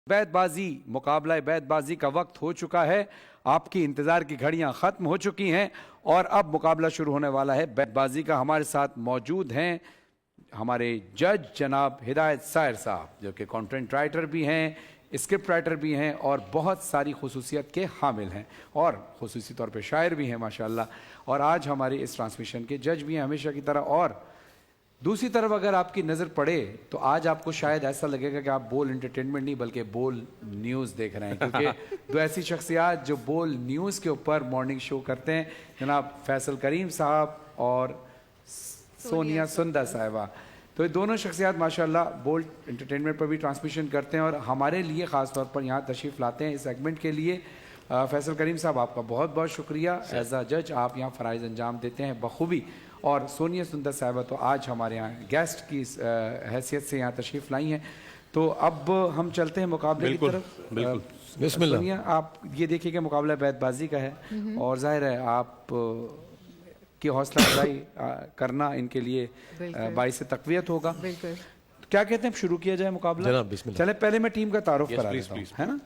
बैत बाजी मुकाबला बैत बाजी का वक्त हो चुका है। आपकी इंतजार की घड़ियां खत्म हो चुकी हैं और अब मुकाबला शुरू होने वाला है बैत बाजी का। हमारे साथ मौजूद हैं हमारे जज जनाब हिदायत सायर साहब, जो कि कंटेंट राइटर भी हैं, स्क्रिप्ट राइटर भी हैं और बहुत सारी खुसूसियत के हामिल हैं और खुसूसी तौर पे शायर भी हैं माशाल्लाह। और आज हमारे इस ट्रांसमिशन के जज भी हैं हमेशा की तरह। और दूसरी तरफ अगर आपकी नज़र पड़े तो आज आपको शायद ऐसा लगेगा कि आप बोल एंटरटेनमेंट नहीं बल्कि बोल न्यूज़ देख रहे हैं, क्योंकि दो ऐसी शख्सियात जो बोल न्यूज़ के ऊपर मॉर्निंग शो करते हैं, जनाब फैसल करीम साहब और सोनिया सुंदर साहिबा। तो ये दोनों शख्सियात माशाल्लाह बोल एंटरटेनमेंट पर भी ट्रांसमिशन करते हैं और हमारे लिए ख़ास तौर पर यहाँ तशरीफ़ लाते हैं इस सेगमेंट के लिए। फैसल करीम साहब, आपका बहुत बहुत शुक्रिया। एज अ जज आप यहाँ फ़राइज़ अंजाम देते हैं बखूबी। और सोनिया सुंदर साहिबा तो आज हमारे यहाँ गेस्ट की हैसियत से यहाँ तशरीफ़ लाई हैं। तो अब हम चलते हैं मुकाबले की तरफ। बिस्मिल्लाह। सोनिया, आप ये देखिए कि मुकाबला बैतबाजी का है और जाहिर है आप की हौसला अफजाई करना इनके लिए बाइस तक़वियत होगा। क्या कहते हैं, शुरू किया जाए मुकाबला? चले पहले मैं टीम का तारुफ करा देता हूं, है ना।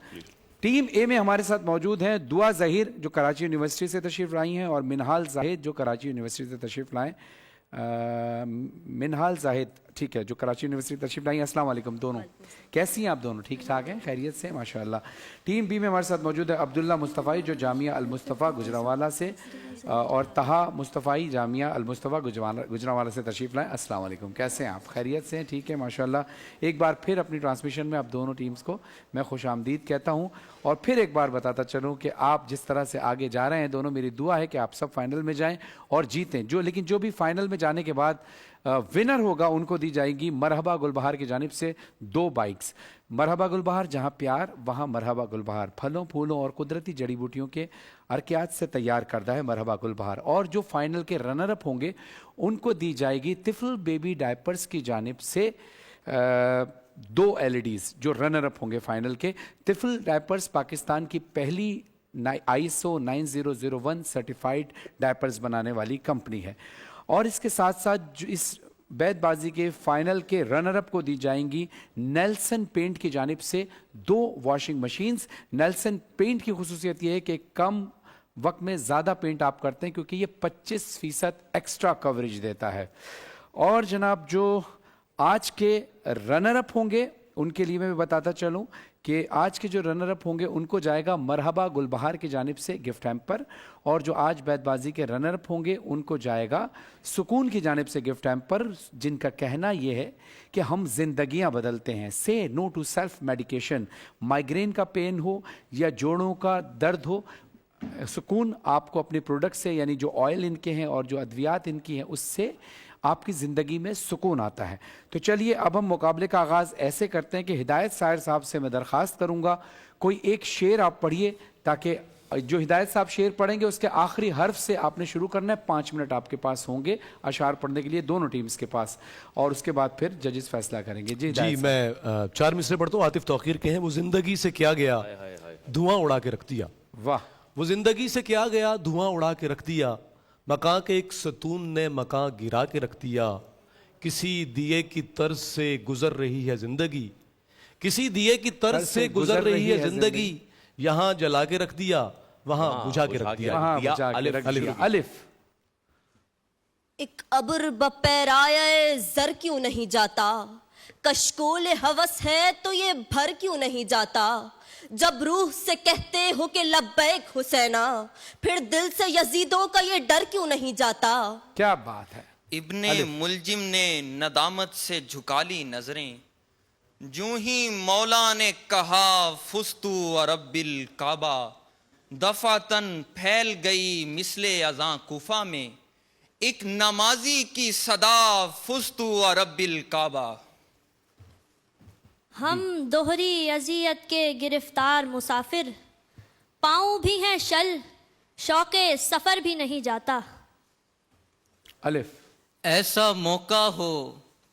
टीम ए में हमारे साथ मौजूद हैं दुआ ज़हीर जो कराची यूनिवर्सिटी से तशरीफ़ लाई हैं और मिनहाल जाहिद जो कराची यूनिवर्सिटी से तशरीफ़ लाएँ। मिनहाल जाहिद, ठीक है, जो कराची यूनिवर्सिटी तशरीफ़ लाई। अस्सलाम वालेकुम दोनों, कैसी हैं आप दोनों? ठीक ठाक हैं, खैरियत से माशाल्लाह। टीम बी में हमारे साथ मौजूद है अब्दुल्ला मुस्तफ़ाई जो जामिया अल मुस्तफ़ा गुजरावाला से और तहा मुस्तफ़ाई जामिया अल मुस्तफ़ा गुजरावाला से तशरीफ़ लाएँ। अस्सलाम वालेकुम, कैसे हैं आप? खैरियत से हैं, ठीक है माशाल्लाह। एक बार फिर अपनी ट्रांसमिशन में आप दोनों टीम्स को मैं खुश आमदीद कहता हूँ और फिर एक बार बताता चलूँ कि आप जिस तरह से आगे जा रहे हैं दोनों, मेरी दुआ है कि आप सब फाइनल में जाएँ और जीतें। लेकिन जो भी फाइनल में जाने के बाद विनर होगा उनको दी जाएगी मरहबा गुलबहार की जानिब से 2 बाइक्स। मरहबा गुलबहार, जहां प्यार वहां मरहबा गुलबहार, फलों फूलों और कुदरती जड़ी बूटियों के अरकियात से तैयार करदा है मरहबा गुलबहार। और जो फाइनल के रनर अप होंगे उनको दी जाएगी तिफल बेबी डायपर्स की जानिब से 2 LEDs। जो रनर अप होंगे फाइनल के, तिफल डायपर्स पाकिस्तान की पहली ISO 9001 सर्टिफाइड डायपर्स बनाने वाली कंपनी है। और इसके साथ साथ जो इस बैतबाजी के फाइनल के रनर अप को दी जाएंगी नेल्सन पेंट की जानिब से 2 वॉशिंग मशीन्स। नेल्सन पेंट की खुसूसियत यह है कि कम वक्त में ज़्यादा पेंट आप करते हैं क्योंकि ये 25% एक्स्ट्रा कवरेज देता है। और जनाब जो आज के रनर अप होंगे उनके लिए मैं बताता चलूं कि आज के जो रनर अप होंगे उनको जाएगा मरहबा गुलबहार की जानिब से गिफ्ट हैम्पर। और जो आज बैतबाजी के रनर अप होंगे उनको जाएगा सुकून की जानिब से गिफ्ट हैम्पर, जिनका कहना यह है कि हम जिंदगियां बदलते हैं। Say no to self medication. Migraine का पेन हो या जोड़ों का दर्द हो, सुकून आपको अपने प्रोडक्ट से, यानी जो ऑयल इनके हैं और जो अद्वियात इनकी हैं, उससे आपकी ज़िंदगी में सुकून आता है। तो चलिए अब हम मुकाबले का आगाज़ ऐसे करते हैं कि हिदायत सायर साहब से मैं दरख्वास्त करूँगा कोई एक शेर आप पढ़िए, ताकि जो हिदायत साहब शेर पढ़ेंगे उसके आखिरी हर्फ से आपने शुरू करना है। 5 मिनट आपके पास होंगे अशार पढ़ने के लिए दोनों टीम्स के पास, और उसके बाद फिर जजेस फैसला करेंगे। जी मैं 4 मिसरे पढ़ता हूँ, आतिफ तौकीर के हैं। वो जिंदगी से क्या गया धुआं उड़ा के रख दिया। वाह। वो जिंदगी से क्या गया धुआं उड़ा के रख दिया, मकां के एक सतून ने मकां गिरा के रख दिया। किसी दिए की तर्ज से गुजर रही है जिंदगी, किसी दिए की तर्ज से गुजर रही है जिंदगी। यहाँ जला के रख दिया वहां बुझा के रख दिया। अलिफ। एक अब्र बपैराए जर क्यों नहीं जाता, कशकोल हवस है तो ये भर क्यों नहीं जाता। जब रूह से कहते हो कि लब्बैक हुसैना, फिर दिल से यजीदों का ये डर क्यों नहीं जाता। क्या बात है। इब्ने मुलजिम ने नदामत से झुका ली नजरें, जूं ही मौला ने कहा फुस्तु रब्बिल काबा। दफातन फैल गई मिसले अज़ां कुफा में, एक नमाजी की सदा फुस्तु रब्बिल काबा। हम दोहरी अजियत के गिरफ्तार मुसाफिर, पाँव भी हैं शल शौके सफर भी नहीं जाता। अलिफ। ऐसा मौका हो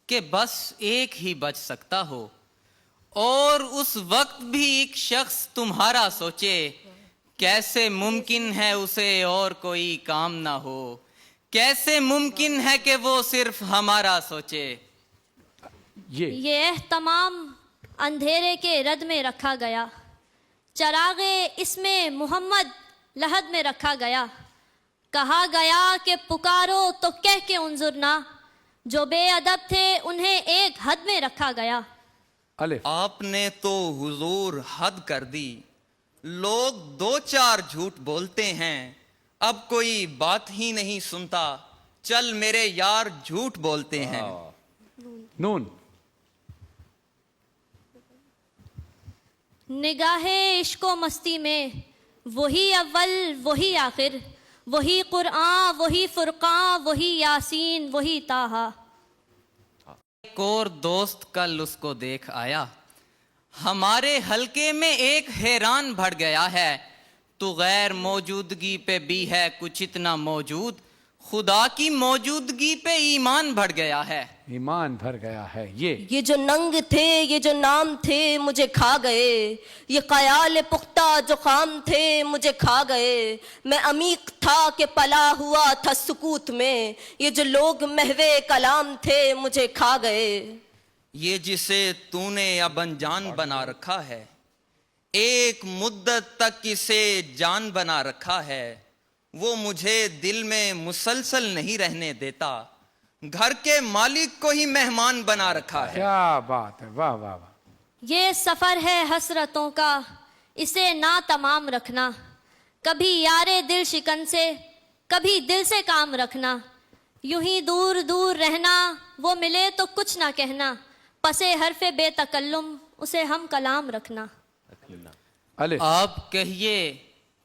कि बस एक ही बच सकता हो, और उस वक्त भी एक शख्स तुम्हारा सोचे, कैसे मुमकिन है उसे और कोई काम ना हो, कैसे मुमकिन है कि वो सिर्फ हमारा सोचे। ये एहतमाम अंधेरे के रद में रखा गया, चरागे इसमें मोहम्मद लहद में रखा गया, कहा गया कि पुकारो तो कह के उन्जुर ना, जो बेअदब थे उन्हें एक हद में रखा गया। अलिफ। आपने तो हुजूर हद कर दी, लोग दो चार झूठ बोलते हैं, अब कोई बात ही नहीं सुनता, चल मेरे यार झूठ बोलते हैं। नून। निगाहे इश्को मस्ती में वही अव्वल वही आखिर, वही कुरान वही फुरकान वही यासीन वही ताहा। एक और दोस्त कल उसको देख आया, हमारे हलके में एक हैरान बढ़ गया है, तो गैर मौजूदगी पे भी है कुछ इतना मौजूद, खुदा की मौजूदगी पे ईमान बढ़ गया है। ईमान भर गया है। ये जो नंग थे ये जो नाम थे मुझे खा गए, ये ख्याल पुख्ता जो खाम थे मुझे खा गए, मैं अमीक था कि पला हुआ था सुकूत में, ये जो लोग महवे कलाम थे मुझे खा गए। ये जिसे तूने अब अनजान बना रखा है, एक मुद्दत तक इसे जान बना रखा है, वो मुझे दिल में मुसलसल नहीं रहने देता, घर के मालिक को ही मेहमान बना रखा है। क्या बात है, वाह वाह वाह। ये सफ़र है हसरतों का, इसे ना तमाम रखना, कभी यारे दिल शिकन से कभी दिल से काम रखना, यूं ही दूर दूर रहना, वो मिले तो कुछ ना कहना, पसे हरफे बेतकल्लुम उसे हम कलाम रखना। अलिफ। आप कहिए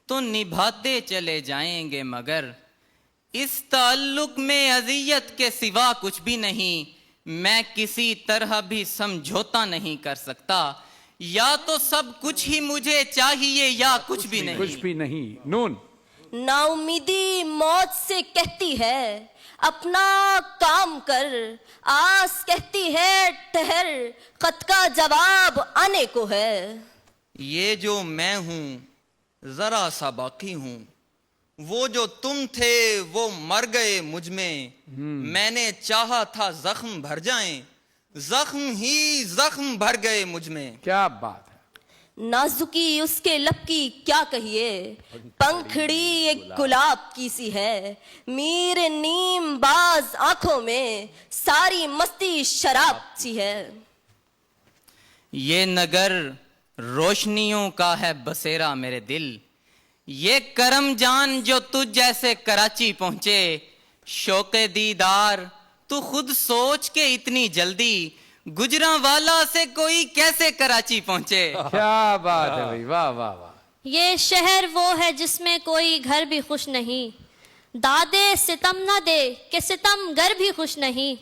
तो निभाते चले जाएंगे, मगर इस ताल्लुक में अजियत के सिवा कुछ भी नहीं, मैं किसी तरह भी समझौता नहीं कर सकता, या तो सब कुछ ही मुझे चाहिए या कुछ भी नहीं। कुछ भी नहीं। नून। नाउमीदी मौत से कहती है अपना काम कर, आस कहती है ठहर, खत का जवाब आने को है। ये जो मैं हूँ जरा सा बाकी हूँ, वो जो तुम थे वो मर गए मुझ में, मैंने चाहा था जख्म भर जाएं, जख्म ही जख्म भर गए मुझ में। क्या बात है। नाजुकी उसके लब की क्या कहिए, पंखड़ी एक गुलाब की सी है, मीर नीम बाज आंखों में सारी मस्ती शराब सी है। ये नगर रोशनियों का है बसेरा मेरे दिल, ये करम जान जो तुझ जैसे कराची पहुंचे, शौके दीदार तू खुद सोच के इतनी जल्दी, गुजरांवाला से कोई कैसे कराची पहुंचे। क्या बात है भाई, वाह वाह वाह। ये शहर वो है जिसमें कोई घर भी खुश नहीं, दादे सितम न दे कि सितम गर भी खुश नहीं,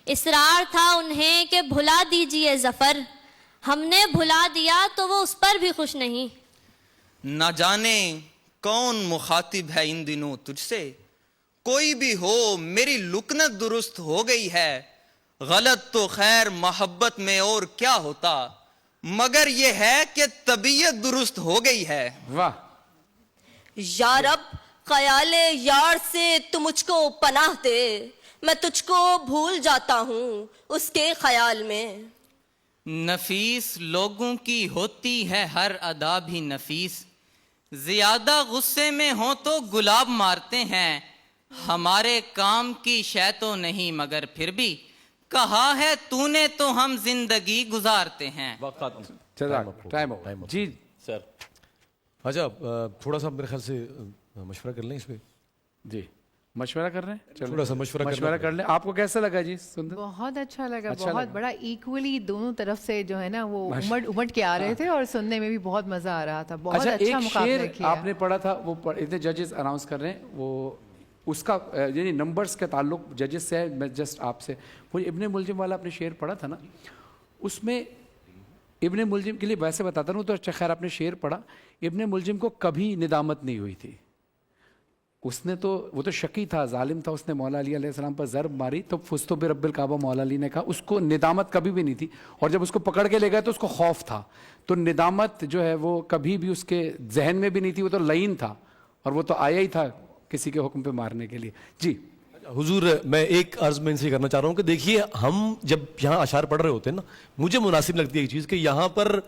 इसरार था उन्हें कि भुला दीजिए जफर, हमने भुला दिया तो वो उस पर भी खुश नहीं। न जाने कौन मुखातिब है इन दिनों तुझसे, कोई भी हो मेरी लुकनत दुरुस्त हो गई है, गलत तो खैर मोहब्बत में और क्या होता, मगर ये है कि तबीयत दुरुस्त हो गई है। वाह। या रब ख्याले यार से तू मुझको पनाह दे, मैं तुझको भूल जाता हूँ उसके ख्याल में। नफीस लोगों की होती है हर अदा भी नफीस, ज्यादा गुस्से में हो तो गुलाब मारते हैं, हमारे काम की शय तो नहीं मगर फिर भी कहा है तूने तो हम जिंदगी गुजारते हैं। टाइम हो जी सर। अच्छा, थोड़ा सा मेरे ख्याल से मशवरा कर लें इस पे। जी मशवरा कर रहे हैं, चलो थोड़ा सा मशवरा कर लें। आपको कैसा लगा जी सुंदर? बहुत अच्छा लगा, अच्छा बहुत लगा। बड़ा इक्वली दोनों तरफ से जो है ना वो उमड़ के आ रहे थे और सुनने में भी बहुत मजा आ रहा था। बहुत अच्छा, अच्छा एक मुकाबला शेर किया आपने पढ़ा था, वो इतने जजेस अनाउंस कर रहे हैं, वो उसका यानी नंबर्स का ताल्लुक जजेस से है। मैं जस्ट आपसे वो इब्ने मुलजिम वाला आपने शेर पढ़ा था ना, उसमें इब्ने मुलजिम के लिए वैसे बताता हूँ तो अच्छा खैर आपने शेर पढ़ा, इब्ने मुलजिम को कभी निदामत नहीं हुई थी, उसने तो वो तो शकी था, जालिम था, उसने मौला अली अलैहिस्सलाम पर ज़रब मारी तो फुस्तो बि रब्बिल काबा, मौला अली ने कहा, उसको निदामत कभी भी नहीं थी, और जब उसको पकड़ के ले गए तो उसको खौफ था, तो निदामत जो है वो कभी भी उसके जहन में भी नहीं थी, वो तो लईन था और वो तो आया ही था किसी के हुक्म पे मारने के लिए। जी हुजूर मैं एक अर्ज में इनसे करना चाह रहा हूँ कि देखिए हम जब यहाँ अशार पढ़ रहे होते हैं ना, मुझे मुनासिब लगती है ये चीज़ कि यहाँ पर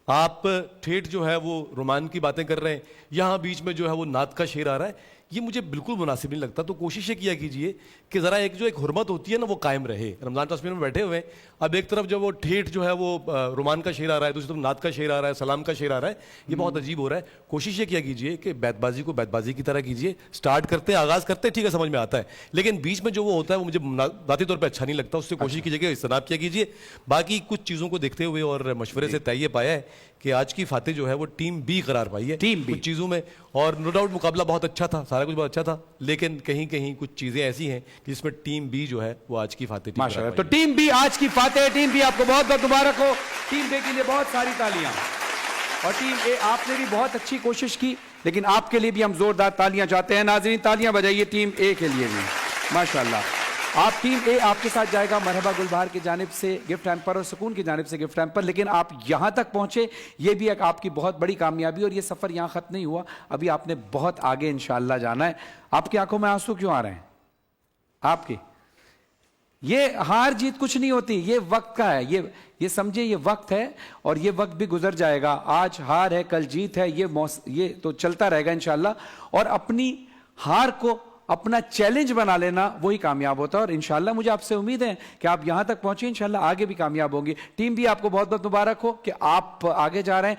आप ठेठ जो है वो रोमान की बातें कर रहे हैं, यहाँ बीच में जो है वो नात का शेर आ रहा है, ये मुझे बिल्कुल मुनासिब नहीं लगता। तो कोशिश ये किया कीजिए कि ज़रा एक जो एक हुर्मत होती है ना वो कायम रहे। रमज़ान तस्वीर में बैठे हुए हैं, अब एक तरफ जो वो ठेठ जो है वो रोमान का शेर आ रहा है, दूसरी तरफ नात का शेर आ रहा है, सलाम का शेर आ रहा है, ये बहुत अजीब हो रहा है। कोशिश ये किया कीजिए कि बैतबाजी को बैतबाजी की तरह कीजिए, स्टार्ट करते हैं, आगाज़ करते हैं, ठीक है, समझ में आता है, लेकिन बीच में जो वो होता है वो मुझे ज़ाती तौर पर अच्छा नहीं लगता, उससे कोशिश कीजिए कि इज्तनाब किया कीजिए। बाकी कुछ चीज़ों को देखते हुए और मशवरे से तय पाया है कि आज की फातेह जो है वो टीम बी करार पाई है टीम बी कुछ चीज़ों में, और नो डाउट मुकाबला बहुत अच्छा था, सारा कुछ बहुत अच्छा था, लेकिन कहीं कहीं कुछ चीज़ें ऐसी हैं कि जिसमें टीम बी जो है वो आज की फातेह टीम माशाल्लाह। करार तो पाई है। टीम बी आज की फातेह, टीम बी आपको बहुत बहुत मुबारक हो। टीम बी के लिए बहुत सारी तालियां। और टीम ए आपने भी बहुत अच्छी कोशिश की, लेकिन आपके लिए भी हम जोरदार तालियां चाहते हैं। नाज़रीन तालियां बजाइए टीम ए के लिए भी, माशाल्लाह। आप टीम ए आपके साथ जाएगा मरहबा गुलबहार की जानिब से गिफ्ट हैम्पर और सुकून की जानिब से गिफ्ट हैम्पर, लेकिन आप यहां तक पहुंचे ये भी एक आपकी बहुत बड़ी कामयाबी, और ये सफर यहां खत्म नहीं हुआ, अभी आपने बहुत आगे इंशाअल्लाह जाना है। आपकी आंखों में आंसू क्यों आ रहे हैं आपके? ये हार जीत कुछ नहीं होती, ये वक्त का है, ये समझे, ये वक्त है और ये वक्त भी गुजर जाएगा। आज हार है कल जीत है, ये तो चलता रहेगा इंशाअल्लाह। और अपनी हार को अपना चैलेंज बना लेना वही कामयाब होता है, और इंशाअल्लाह मुझे आपसे उम्मीद है कि आप यहां तक पहुंचे, इंशाअल्लाह आगे भी कामयाब होंगे। टीम भी आपको बहुत बहुत मुबारक हो कि आप आगे जा रहे हैं।